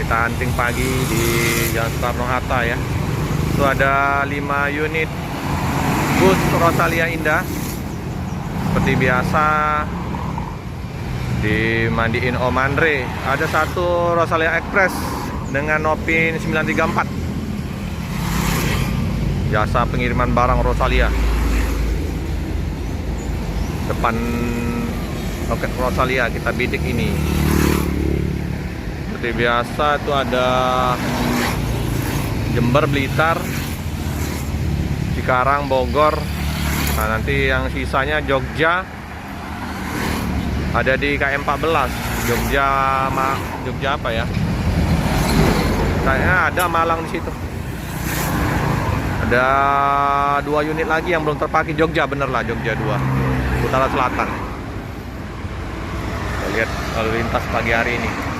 Kita hunting pagi di Jalan Soekarno-Hatta ya. Itu ada 5 unit bus Rosalia Indah. Seperti biasa dimandiin Om Andre. Ada satu Rosalia Express dengan Nopin 934. Jasa pengiriman barang Rosalia. Depan loket Rosalia kita bidik ini. Seperti biasa itu ada Jember, Blitar, Cikarang, Bogor. Nah, nanti yang sisanya Jogja ada di KM 14. Jogja apa ya? Kayaknya ada Malang di situ. Ada 2 unit lagi yang belum terpakai. Jogja, bener lah, Jogja 2, Utara Selatan. Kita lihat lalu lintas pagi hari ini.